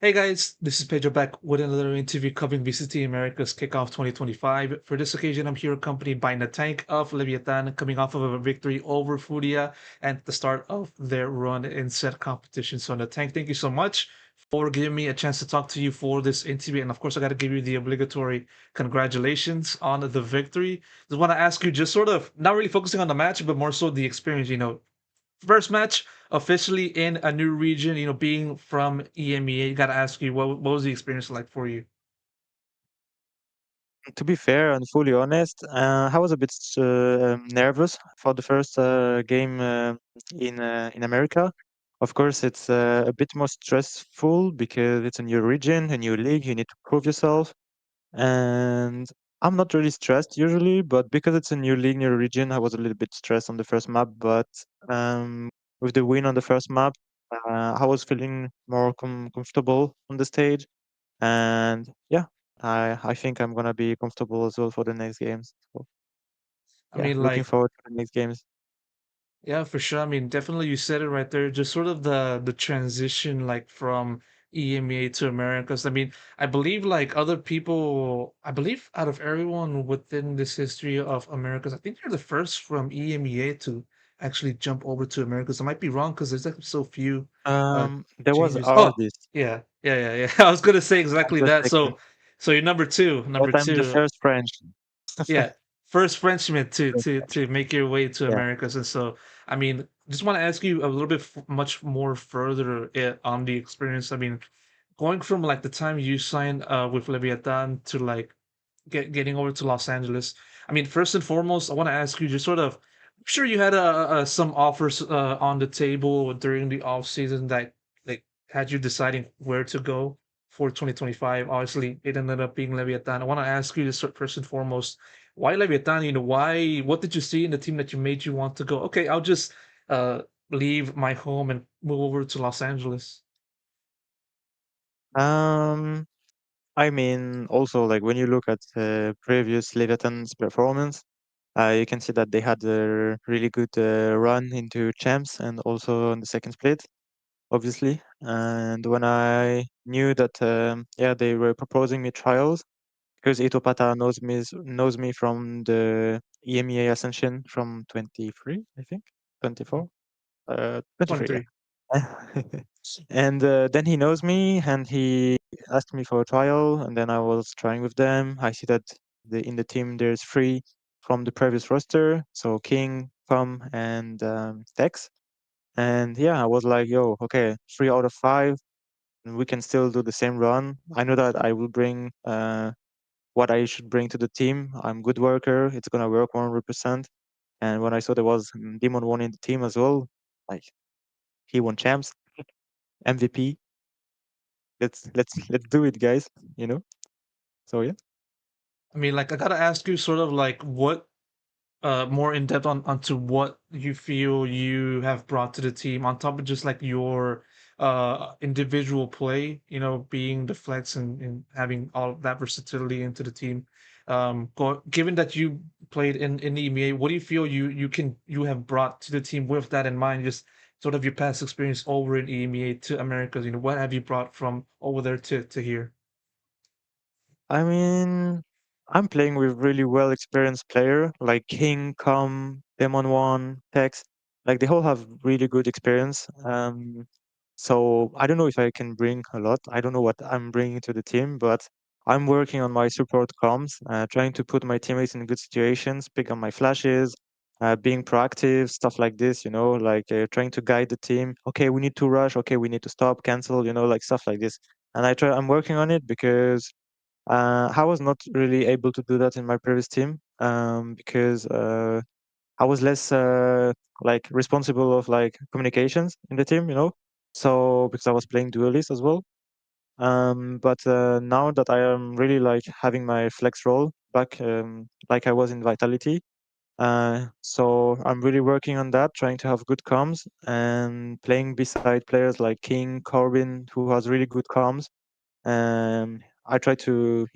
Hey guys, this is Pedro back with another interview covering VCT Americas Kickoff 2025. For this occasion, I'm here accompanied by nataNk of Leviatan, coming off of a victory over Furia and the start of their run in set competition. So nataNk, thank you so much for giving me a chance to talk to you for this interview. And of course, I got to give you the obligatory congratulations on the victory. Just want to ask you, just sort of not really focusing on the match, but more so the experience. First match officially in a new region, being from EMEA, gotta ask you, what was the experience like for you? To be fair and fully honest, I was a bit nervous for the first game in America. Of course, it's a bit more stressful because it's a new region, a new league. You need to prove yourself, and I'm not really stressed usually, but because it's a new league, new region, I was a little bit stressed on the first map. But um, with the win on the first map, I was feeling more comfortable on the stage. And yeah, I think I'm gonna be comfortable as well for the next games. So I yeah, mean, looking like, forward to the next games. yeah, for sure. I mean, definitely you said it right there. Just sort of the transition like from EMEA to Americas. I mean, I believe like other people, I believe out of everyone within this history of Americas, I think you're the first from EMEA to actually jump over to Americas. I might be wrong because there's like so few uh There was changes. Oh, artists. yeah. I was gonna say I'm exactly just that. checking, So you're number two, but number I'm the two. first French. Yeah, first Frenchman to First to French. to make your way to Yeah. Americas, and so I mean, just want to ask you a little bit much more further on the experience. I mean, going from like the time you signed with Leviathan to like getting over to Los Angeles. I mean, first and foremost, I want to ask you just sort of. I'm sure you had some offers on the table during the off season that like had you deciding where to go for 2025. Obviously, it ended up being Leviathan. I want to ask you just first and foremost, why Leviathan? Why? What did you see in the team that you made you want to go? Okay, I'll just uh leave my home and move over to Los Angeles. Um, I mean, also like when you look at previous Leviathan's performance, you can see that they had a really good run into champs and also on the second split, obviously. And when I knew that, yeah, they were proposing me trials because Itopata knows me from the EMEA Ascension from 23, I think, 24, 23, yeah. 23. And then he knows me, and he asked me for a trial, and then I was trying with them. I see that in the team there's three from the previous roster, so King, Pum, and Tex. And yeah, I was like, yo, okay, 3 out of 5, and we can still do the same run. I know that I will bring what I should bring to the team. I'm good worker. It's gonna work 100%. And when I saw there was Demon One in the team as well, like he won champs, MVP. Let's do it, guys. You know. So yeah. I mean, like I gotta ask you, sort of like what more in depth on onto what you feel you have brought to the team on top of just like your individual play, being the flex and having all of that versatility into the team. Given that you played in the EMEA, what do you feel you have brought to the team with that in mind? Just sort of your past experience over in EMEA to Americas. What have you brought from over there to here? I mean, I'm playing with really well experienced player like King, Com, Demon One, Tex. Like they all have really good experience. So I don't know if I can bring a lot. I don't know what I'm bringing to the team, but I'm working on my support comms, trying to put my teammates in good situations, pick on my flashes, being proactive, stuff like this. Like trying to guide the team. Okay, we need to rush. Okay, we need to stop, cancel. Like stuff like this. And I'm working on it because I was not really able to do that in my previous team because I was less like responsible of like communications in the team. So because I was playing duelist as well. But now that I am really like having my flex role back, like I was in Vitality, so I'm really working on that, trying to have good comms and playing beside players like King, Corbin, who has really good comms. I try to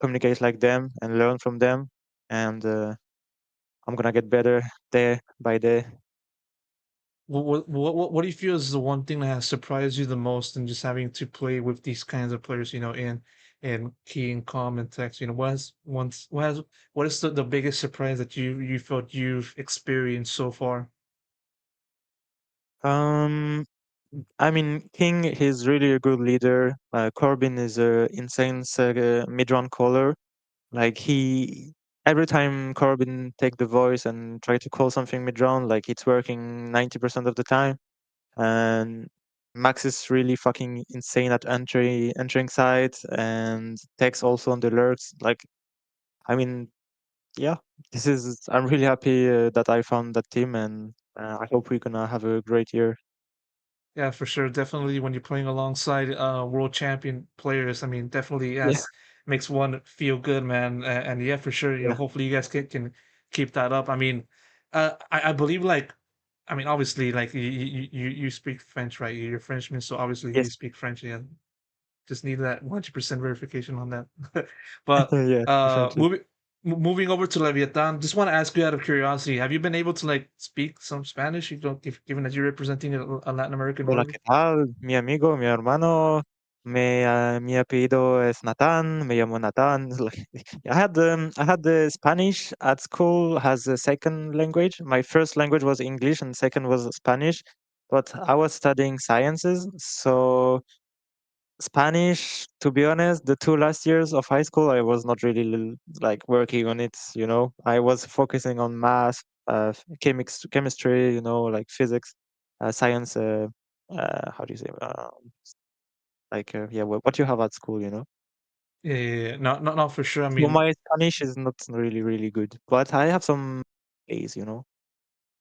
communicate like them and learn from them, and I'm gonna get better day by day. What do you feel is the one thing that has surprised you the most in just having to play with these kinds of players, in Key and Calm and Text? What is the biggest surprise that you felt you've experienced so far? Um, I mean, King, he's really a good leader. Corbin is a insane mid-round caller. Like every time Corbin take the voice and try to call something mid-round, like it's working 90% of the time. And Max is really fucking insane at entering sites, and Tex also on the alerts. Like, I mean, yeah, I'm really happy that I found that team, and I hope we're gonna have a great year. Yeah, for sure. Definitely when you're playing alongside world champion players, I mean, definitely Yeah, yes, makes one feel good, man. And yeah, for sure, yeah, hopefully you guys can keep that up. I mean, I believe like I mean, obviously, like you speak French, right? You're Frenchman, so obviously you yes, speak French. Yeah, just need that 100% verification on that. But yeah, uh, definitely. moving moving over to Leviatan, just want to ask you out of curiosity, have you been able to like speak some Spanish? You don't, given that you're representing a Latin American Hola, org. ¿qué tal? Mi amigo, mi hermano, mi apellido es Natan, me llamo Natan. Like, I had the Spanish at school as a second language. My first language was English and second was Spanish, but I was studying sciences, so Spanish, to be honest, the 2 last years of high school, I was not really like working on it, you know. I was focusing on math, chemistry, you know, like physics, science, how do you say, yeah, what you have at school, you know. Yeah, yeah, yeah. No, no, no, for sure. I So mean, my Spanish is not really, really good, but I have some A's, you know.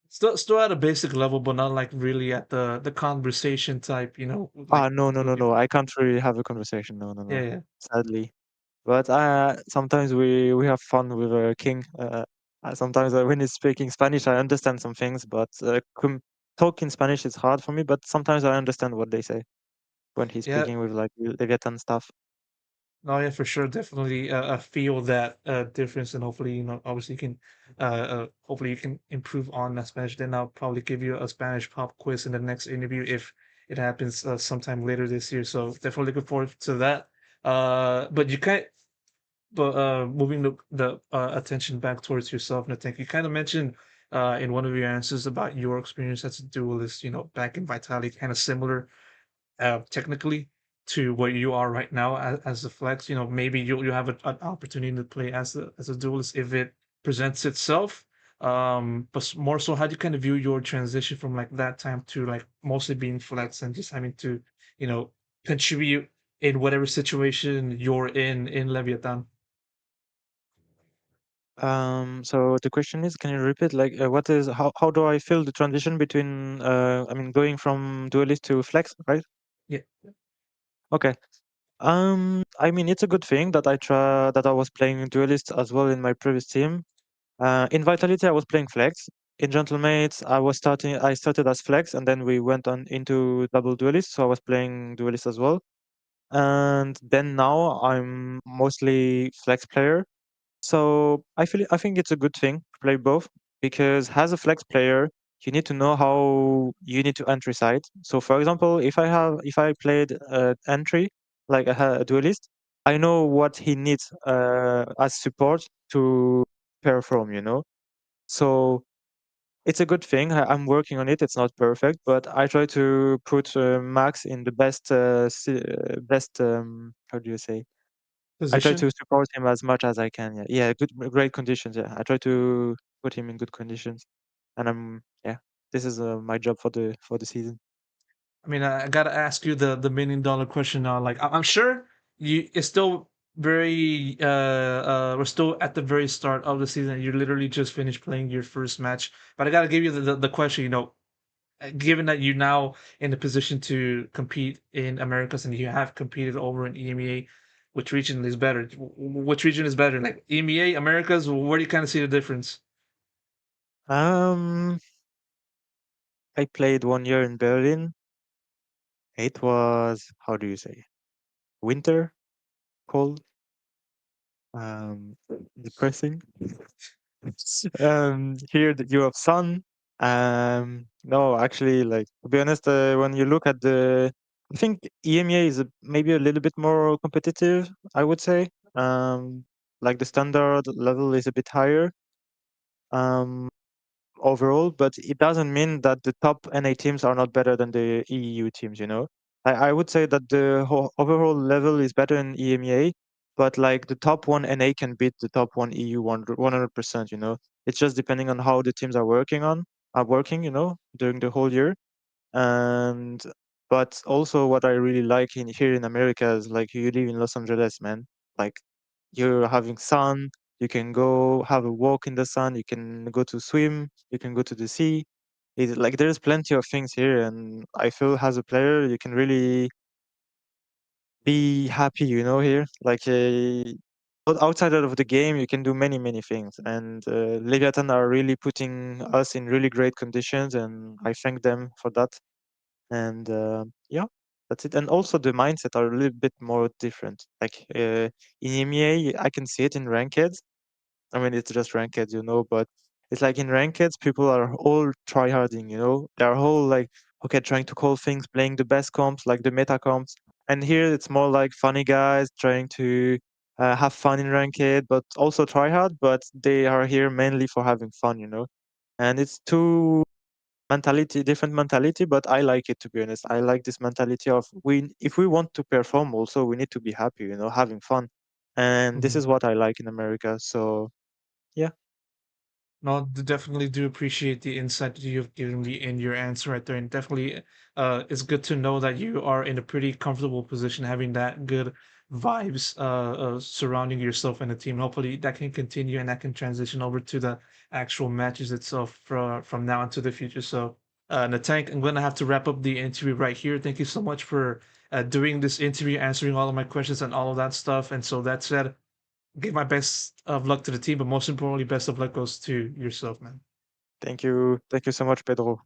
still at a basic level, but not like really at the conversation type. Like Ah, no, no, we're no, looking no. for. I can't really have a conversation. No, no, Yeah, no. yeah, Sadly. But sometimes we have fun with King. Sometimes when he's speaking Spanish, I understand some things, but talking Spanish is hard for me. But sometimes I understand what they say when he's yeah. speaking with like Leviathan stuff. No, yeah, for sure. Definitely feel that difference, and hopefully, obviously, you can, hopefully, you can improve on that Spanish. Then I'll probably give you a Spanish pop quiz in the next interview if it happens sometime later this year. So definitely looking forward to that. But you can't. But moving the attention back towards yourself, nataNk, you kind of mentioned in one of your answers about your experience as a duelist. Back in Vitality, kind of similar technically to where you are right now as a flex. Maybe you have an opportunity to play as a duelist if it presents itself. But more so, how do you kind of view your transition from like that time to like mostly being flex and just having to, you know, contribute in whatever situation you're in Leviathan? So the question is, can you repeat like what is how do I feel the transition between I mean going from duelist to flex, right? Yeah. Okay. I mean it's a good thing that I was playing duelist as well in my previous team. In Vitality, I was playing flex. In Gentlemates, I started as flex, and then we went on into double duelist. So I was playing duelist as well. And then now I'm mostly flex player. So I think it's a good thing to play both because as a flex player, you need to know how you need to entry side. So for example, if I played entry like a duelist, I know what he needs as support to perform. You know, so it's a good thing. I'm working on it. It's not perfect, but I try to put Max in the best. How do you say? I try Position. to support him as much as I can. Yeah, yeah, great conditions. Yeah, I try to put him in good conditions, and yeah. This is my job for the season. I mean, I gotta ask you the $1 million question now. Like, I'm sure it's still very we're still at the very start of the season. You literally just finished playing your first match, but I gotta give you the question. Given that you're now in the position to compete in Americas and you have competed over in EMEA, which region is better? Which region is better? Like EMEA, Americas? Where do you kind of see the difference? Um, I played 1 year in Berlin. It was how do you say winter, cold, um, depressing. Here you have sun. No, actually, like to be honest, when you look at I think EMEA is maybe a little bit more competitive. I would say, like the standard level is a bit higher um, overall, but it doesn't mean that the top NA teams are not better than the EU teams. I would say that the overall level is better in EMEA, but like the top one NA can beat the top one EU 100%. It's just depending on how the teams are working, during the whole year. And but also what I really like in here in America is like you live in Los Angeles, man. Like you're having sun, you can go have a walk in the sun, you can go to swim, you can go to the sea. It's like there's plenty of things here, and I feel as a player you can really be happy, here. Like outside of the game, you can do many many things, and Leviathan are really putting us in really great conditions, and I thank them for that. And yeah, that's it. And also the mindset are a little bit more different. Like in EMEA, I can see it in rankeds. I mean, it's just rankeds, but it's like in rankeds, people are all tryharding, they're all like, okay, trying to call things, playing the best comps, like the meta comps. And here it's more like funny guys trying to have fun in ranked, but also try hard, but they are here mainly for having fun, And it's two different mentality, but I like it, to be honest. I like this mentality of if we want to perform also, we need to be happy, having fun. And this is Mhm. what I like in America. So yeah. No, definitely do appreciate the insight that you've given me in your answer right there, and definitely, it's good to know that you are in a pretty comfortable position, having that good vibes, surrounding yourself and the team. Hopefully, that can continue and that can transition over to the actual matches itself from now into the future. So, nataNk, I'm gonna have to wrap up the interview right here. Thank you so much for doing this interview, answering all of my questions and all of that stuff. And so that said, give my best of luck to the team, but most importantly, best of luck goes to yourself, man. Thank you. Thank you so much, Pedro.